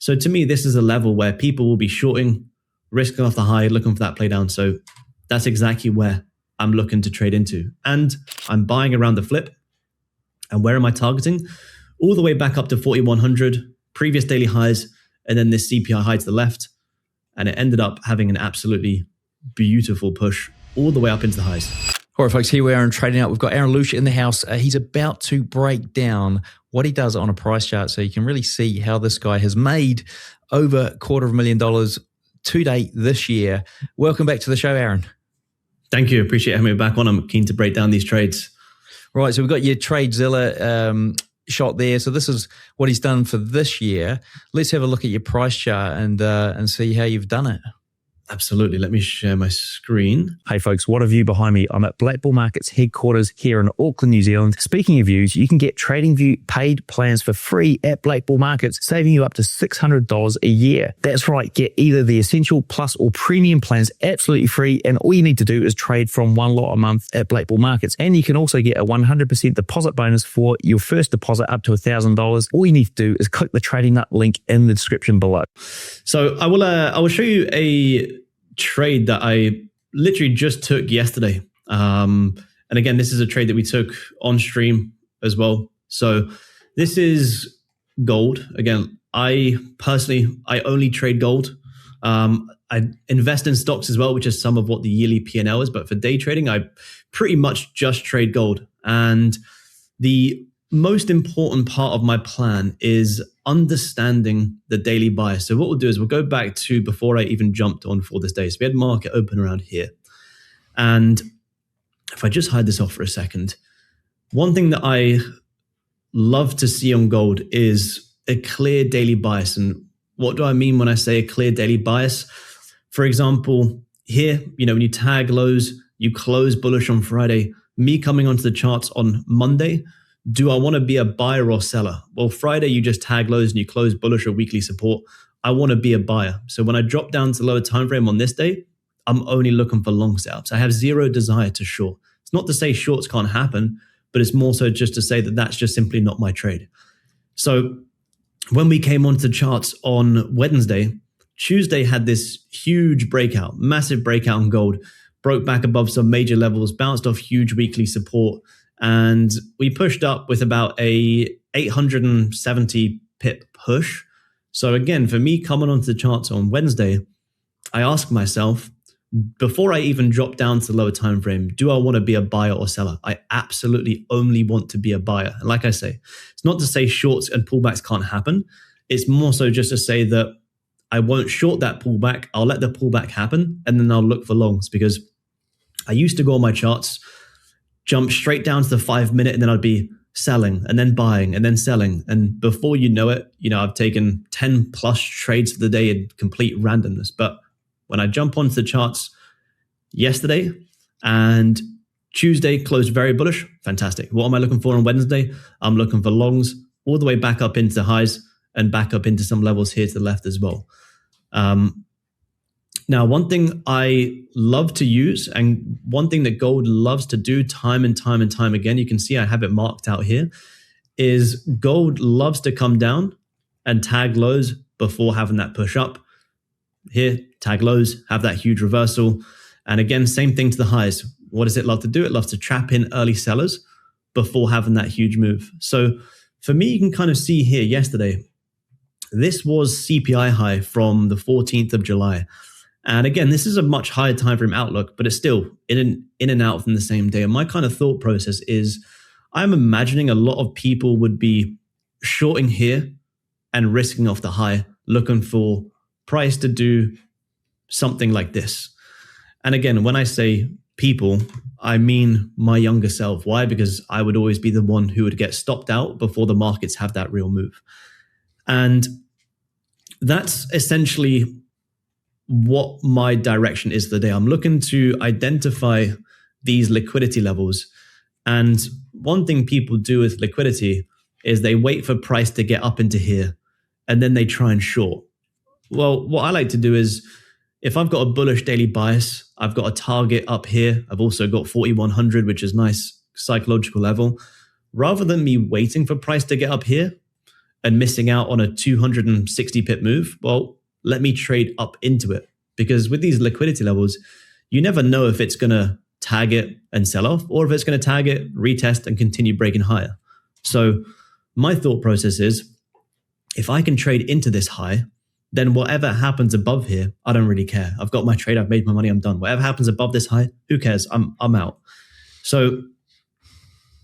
So to me, this is a level where people will be shorting, risking off the high, looking for that play down. So that's exactly where I'm looking to trade into. And I'm buying around the flip. And where am I targeting? All the way back up to 4,100, previous daily highs, and then this CPI high to the left. And it ended up having an absolutely beautiful push all the way up into the highs. All right, folks, here we are in Trading Out. We've got Aaron Luce in the house. He's about to break down what he does on a price chart so you can really see how this guy has made over $250,000 to date this year. Welcome back to the show, Aaron. Thank you. Appreciate having me back on. I'm keen to break down these trades. Right, so we've got your TradeZilla shot there. So this is what he's done for this year. Let's have a look at your price chart and see how you've done it. Absolutely. Let me share my screen. Hey folks, what a view behind me. I'm at Black Bull Markets headquarters here in Auckland, New Zealand. Speaking of views, you can get TradingView paid plans for free at Black Bull Markets, saving you up to $600 a year. That's right, get either the Essential, Plus or Premium plans absolutely free, and all you need to do is trade from one lot a month at Black Bull Markets. And you can also get a 100% deposit bonus for your first deposit up to $1,000. All you need to do is click the Trading Nut link in the description below. So I will show you a trade that I literally just took yesterday. And again, this is a trade that we took on stream as well. So this is gold. Again, I only trade gold. I invest in stocks as well, which is some of what the yearly P&L is. But for day trading, I pretty much just trade gold. And the most important part of my plan is understanding the daily bias. So what we'll do is we'll go back to before I even jumped on for this day. So we had market open around here. And if I just hide this off for a second, one thing that I love to see on gold is a clear daily bias. And what do I mean when I say a clear daily bias? For example, here, when you tag lows, you close bullish on Friday. Me coming onto the charts on Monday, do I want to be a buyer or seller? Well, Friday, you just tag lows and you close bullish or weekly support. I want to be a buyer. So when I drop down to the lower time frame on this day, I'm only looking for long setups. I have zero desire to short. It's not to say shorts can't happen, but it's more so just to say that that's just simply not my trade. So when we came onto the charts on Wednesday, Tuesday had this huge breakout, massive breakout on gold, broke back above some major levels, bounced off huge weekly support. And we pushed up with about a 870 pip push. So again, for me coming onto the charts on Wednesday, I asked myself, before I even drop down to the lower time frame, do I want to be a buyer or seller? I absolutely only want to be a buyer. And like I say, it's not to say shorts and pullbacks can't happen. It's more so just to say that I won't short that pullback. I'll let the pullback happen and then I'll look for longs, because I used to go on my charts, jump straight down to the 5 minute, and then I'd be selling and then buying and then selling. And before you know it, I've taken 10 plus trades for the day in complete randomness. But when I jump onto the charts yesterday and Tuesday closed very bullish, fantastic. What am I looking for on Wednesday? I'm looking for longs all the way back up into highs and back up into some levels here to the left as well. Now, one thing I love to use, and one thing that gold loves to do time and time and time again, you can see I have it marked out here, is gold loves to come down and tag lows before having that push up. Here, tag lows, have that huge reversal. And again, same thing to the highs. What does it love to do? It loves to trap in early sellers before having that huge move. So for me, you can kind of see here yesterday, this was CPI high from the 14th of July. And again, this is a much higher time frame outlook, but it's still in and out from the same day. And my kind of thought process is I'm imagining a lot of people would be shorting here and risking off the high, looking for price to do something like this. And again, when I say people, I mean my younger self. Why? Because I would always be the one who would get stopped out before the markets have that real move. And that's essentially what my direction is for the day. I'm looking to identify these liquidity levels. And one thing people do with liquidity is they wait for price to get up into here and then they try and short. Well, what I like to do is if I've got a bullish daily bias, I've got a target up here. I've also got 4,100, which is nice psychological level. Rather than me waiting for price to get up here and missing out on a 260 pip move, well, let me trade up into it. Because with these liquidity levels, you never know if it's going to tag it and sell off, or if it's going to tag it, retest, and continue breaking higher. So my thought process is, if I can trade into this high, then whatever happens above here, I don't really care. I've got my trade, I've made my money, I'm done. Whatever happens above this high, who cares? I'm out. So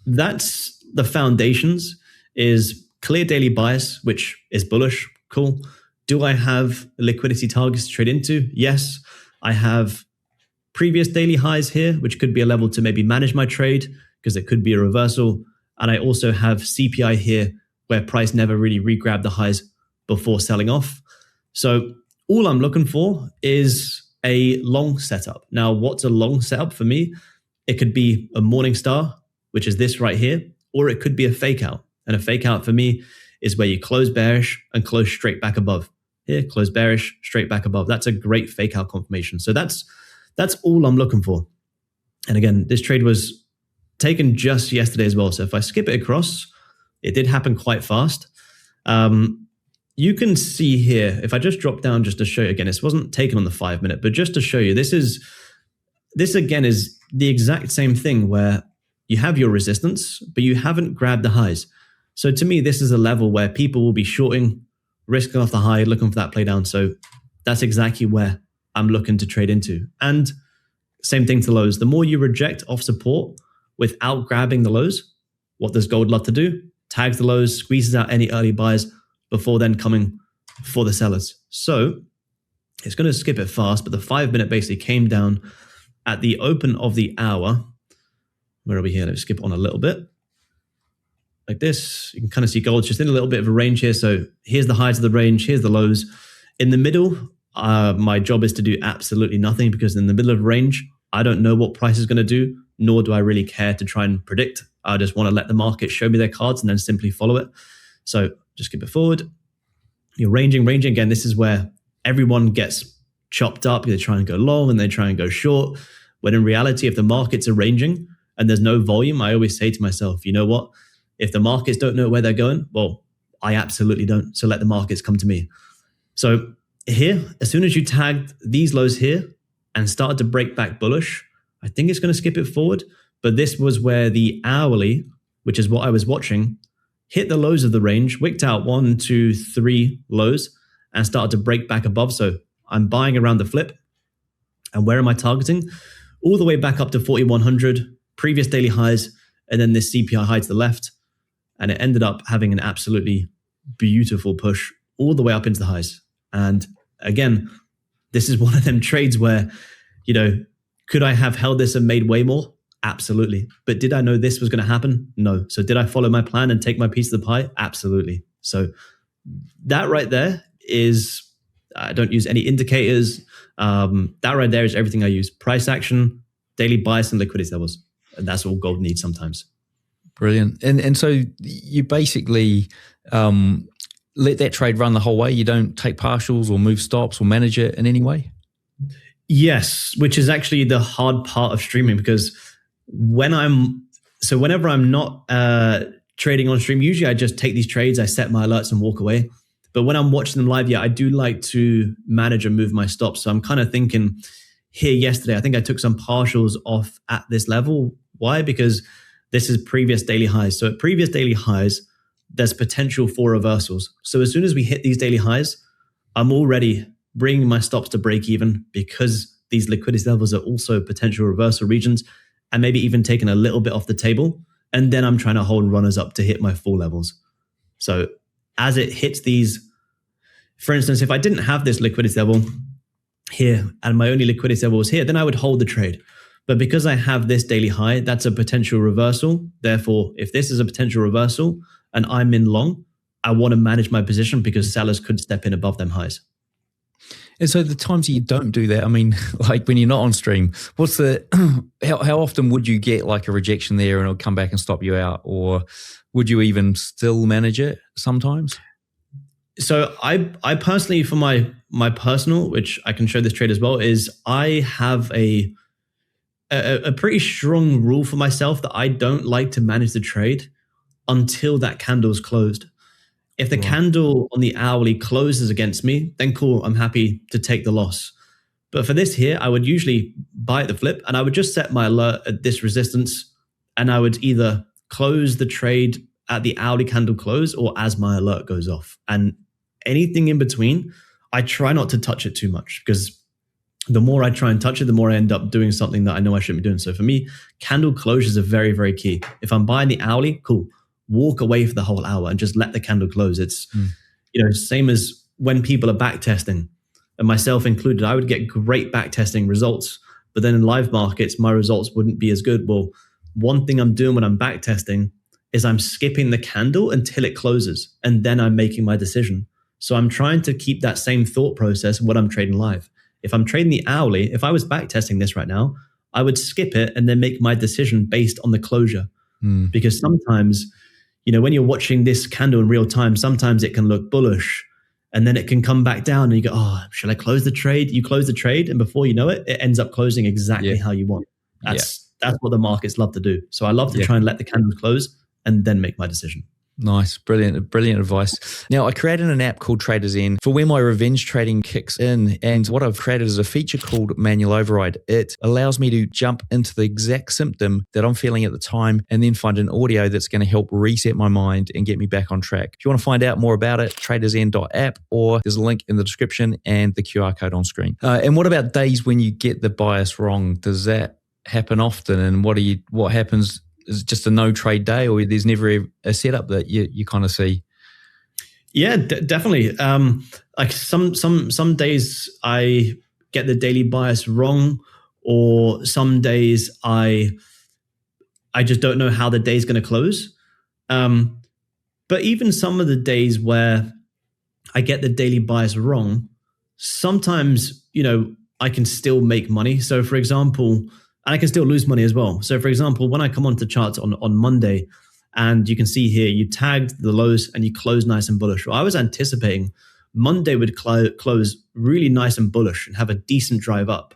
that's the foundations, is clear daily bias, which is bullish. Cool. Do I have liquidity targets to trade into? Yes. I have previous daily highs here, which could be a level to maybe manage my trade, because it could be a reversal. And I also have CPI here, where price never really re-grabbed the highs before selling off. So all I'm looking for is a long setup. Now, what's a long setup for me? It could be a morning star, which is this right here, or it could be a fake out. And a fake out for me is where you close bearish and close straight back above. Here, close bearish, straight back above. That's a great fake out confirmation. So that's all I'm looking for. And again, this trade was taken just yesterday as well. So if I skip it across, it did happen quite fast. You can see here, if I just drop down just to show you again, this wasn't taken on the 5 minute, but just to show you, this again is the exact same thing where you have your resistance, but you haven't grabbed the highs. So to me, this is a level where people will be shorting, risking off the high, looking for that play down. So that's exactly where I'm looking to trade into. And same thing to lows. The more you reject off support without grabbing the lows, what does gold love to do? Tags the lows, squeezes out any early buys before then coming for the sellers. So it's going to skip it fast, but the 5 minute basically came down at the open of the hour. Where are we here? Let's skip on a little bit. Like this, you can kind of see gold's just in a little bit of a range here. So here's the highs of the range, here's the lows. In the middle, my job is to do absolutely nothing, because in the middle of range, I don't know what price is going to do, nor do I really care to try and predict. I just want to let the market show me their cards and then simply follow it. So just skip it forward. You're ranging. Again, this is where everyone gets chopped up. They try and go long and they try and go short. When in reality, if the markets are ranging and there's no volume, I always say to myself, you know what? If the markets don't know where they're going, well, I absolutely don't. So let the markets come to me. So here, as soon as you tagged these lows here and started to break back bullish, I think it's going to skip it forward. But this was where the hourly, which is what I was watching, hit the lows of the range, wicked out 1, 2, 3 lows, and started to break back above. So I'm buying around the flip. And where am I targeting? All the way back up to 4,100, previous daily highs, and then this CPI high to the left. And it ended up having an absolutely beautiful push all the way up into the highs. And again, this is one of them trades where, could I have held this and made way more? Absolutely. But did I know this was going to happen? No. So did I follow my plan and take my piece of the pie? Absolutely. So that right there is, I don't use any indicators. That right there is everything I use. Price action, daily bias, and liquidity levels. And that's all gold needs sometimes. Brilliant. And so you basically let that trade run the whole way? You don't take partials or move stops or manage it in any way? Yes, which is actually the hard part of streaming, because whenever I'm not trading on stream, usually I just take these trades, I set my alerts and walk away. But when I'm watching them live, I do like to manage and move my stops. So I'm kind of thinking here yesterday, I think I took some partials off at this level. Why? Because this is previous daily highs. So at previous daily highs, there's potential for reversals. So as soon as we hit these daily highs, I'm already bringing my stops to break even, because these liquidity levels are also potential reversal regions, and maybe even taking a little bit off the table. And then I'm trying to hold runners up to hit my full levels. So as it hits these, for instance, if I didn't have this liquidity level here and my only liquidity level was here, then I would hold the trade. But because I have this daily high, that's a potential reversal. Therefore, if this is a potential reversal and I'm in long, I want to manage my position, because sellers could step in above them highs. And so the times that you don't do that, I mean, like when you're not on stream, what's the, how often would you get like a rejection there and it'll come back and stop you out? Or would you even still manage it sometimes? So I personally, for my personal, which I can show this trade as well, is I have a pretty strong rule for myself that I don't like to manage the trade until that candle's closed. If the candle on the hourly closes against me, then cool, I'm happy to take the loss. But for this here, I would usually buy at the flip and I would just set my alert at this resistance and I would either close the trade at the hourly candle close or as my alert goes off. And anything in between, I try not to touch it too much because the more I try and touch it, the more I end up doing something that I know I shouldn't be doing. So for me, candle closures are very, very key. If I'm buying the hourly, cool. Walk away for the whole hour and just let the candle close. It's, same as when people are back testing, and myself included, I would get great back testing results, but then in live markets, my results wouldn't be as good. Well, one thing I'm doing when I'm back testing is I'm skipping the candle until it closes, and then I'm making my decision. So I'm trying to keep that same thought process when I'm trading live. If I'm trading the hourly, if I was back testing this right now, I would skip it and then make my decision based on the closure. Because sometimes, when you're watching this candle in real time, sometimes it can look bullish and then it can come back down and you go, oh, should I close the trade? You close the trade and before you know it, it ends up closing exactly how you want. That's what the markets love to do. So I love to try and let the candles close and then make my decision. Nice. Brilliant advice. Now, I created an app called TraderZen for when my revenge trading kicks in. And what I've created is a feature called Manual Override. It allows me to jump into the exact symptom that I'm feeling at the time and then find an audio that's going to help reset my mind and get me back on track. If you want to find out more about it, TraderZen.app, or there's a link in the description and the QR code on screen. And what about days when you get the bias wrong? Does that happen often? And what happens? Is it just a no trade day, or there's never a setup that you kind of see? Yeah, definitely. Like some days I get the daily bias wrong, or some days I just don't know how the day's going to close. But even some of the days where I get the daily bias wrong, sometimes I can still make money. So for example. And I can still lose money as well. So for example, when I come onto charts on Monday, and you can see here, you tagged the lows and you closed nice and bullish. Well, I was anticipating Monday would close really nice and bullish and have a decent drive up.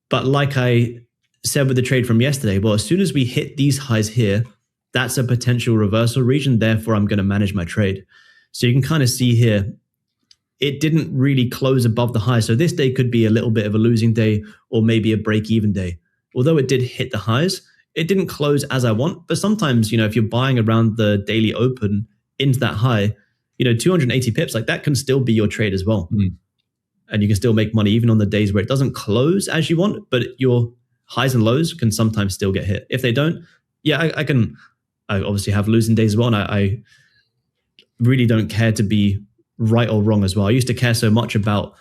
But like I said with the trade from yesterday, well, as soon as we hit these highs here, that's a potential reversal region. Therefore, I'm going to manage my trade. So you can kind of see here, it didn't really close above the high. So this day could be a little bit of a losing day or maybe a break-even day. Although it did hit the highs, it didn't close as I want. But sometimes, if you're buying around the daily open into that high, 280 pips, like that can still be your trade as well. And you can still make money even on the days where it doesn't close as you want, but your highs and lows can sometimes still get hit. If they don't, I obviously have losing days as well. And I really don't care to be right or wrong as well. I used to care so much about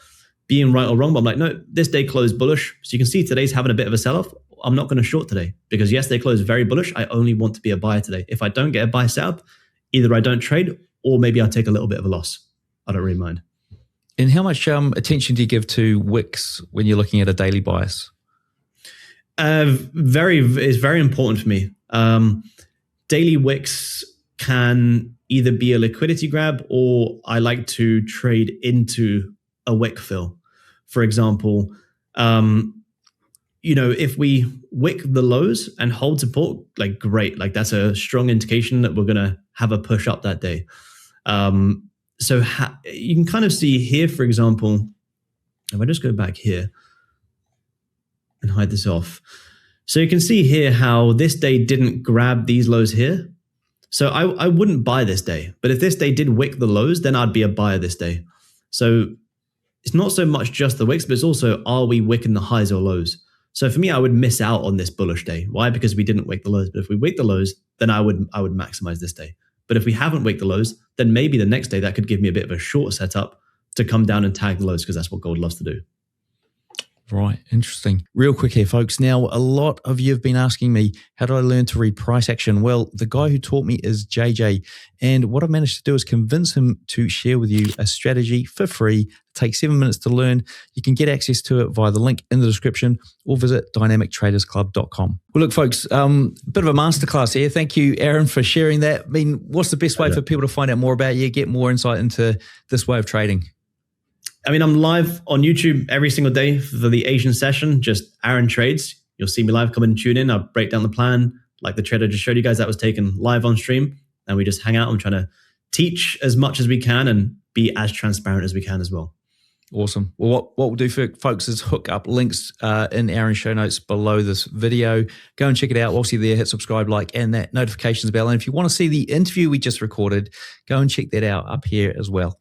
being right or wrong, but I'm like, no, this day closed bullish. So you can see today's having a bit of a sell-off. I'm not going to short today because yes, they closed very bullish. I only want to be a buyer today. If I don't get a buy setup, either I don't trade or maybe I'll take a little bit of a loss. I don't really mind. And how much attention do you give to Wicks when you're looking at a daily bias? It's very important for me. Daily Wicks can either be a liquidity grab or I like to trade into a wick fill. For example, if we wick the lows and hold support, like great, like that's a strong indication that we're going to have a push up that day. So you can kind of see here, for example, if I just go back here and hide this off. So you can see here how this day didn't grab these lows here. So I wouldn't buy this day, but if this day did wick the lows, then I'd be a buyer this day. So it's not so much just the wicks, but it's also, are we wicking the highs or lows? So for me, I would miss out on this bullish day. Why? Because we didn't wick the lows. But if we wick the lows, then I would maximize this day. But if we haven't wicked the lows, then maybe the next day that could give me a bit of a short setup to come down and tag the lows because that's what gold loves to do. Right. Interesting. Real quick here, folks. Now, a lot of you have been asking me, how do I learn to read price action? Well, the guy who taught me is JJ. And what I've managed to do is convince him to share with you a strategy for free. It takes 7 minutes to learn. You can get access to it via the link in the description or visit dynamictradersclub.com. Well, look, folks, bit of a masterclass here. Thank you, Aaron, for sharing that. I mean, what's the best way for people to find out more about you, get more insight into this way of trading? I mean, I'm live on YouTube every single day for the Asian session, just Aaron Trades. You'll see me live, come and tune in. I'll break down the plan. Like the trade I just showed you guys, that was taken live on stream. And we just hang out. I'm trying to teach as much as we can and be as transparent as we can as well. Awesome. Well, what we'll do for folks is hook up links in Aaron's show notes below this video. Go and check it out. Whilst you're there, hit subscribe, like, and that notifications bell. And if you want to see the interview we just recorded, go and check that out up here as well.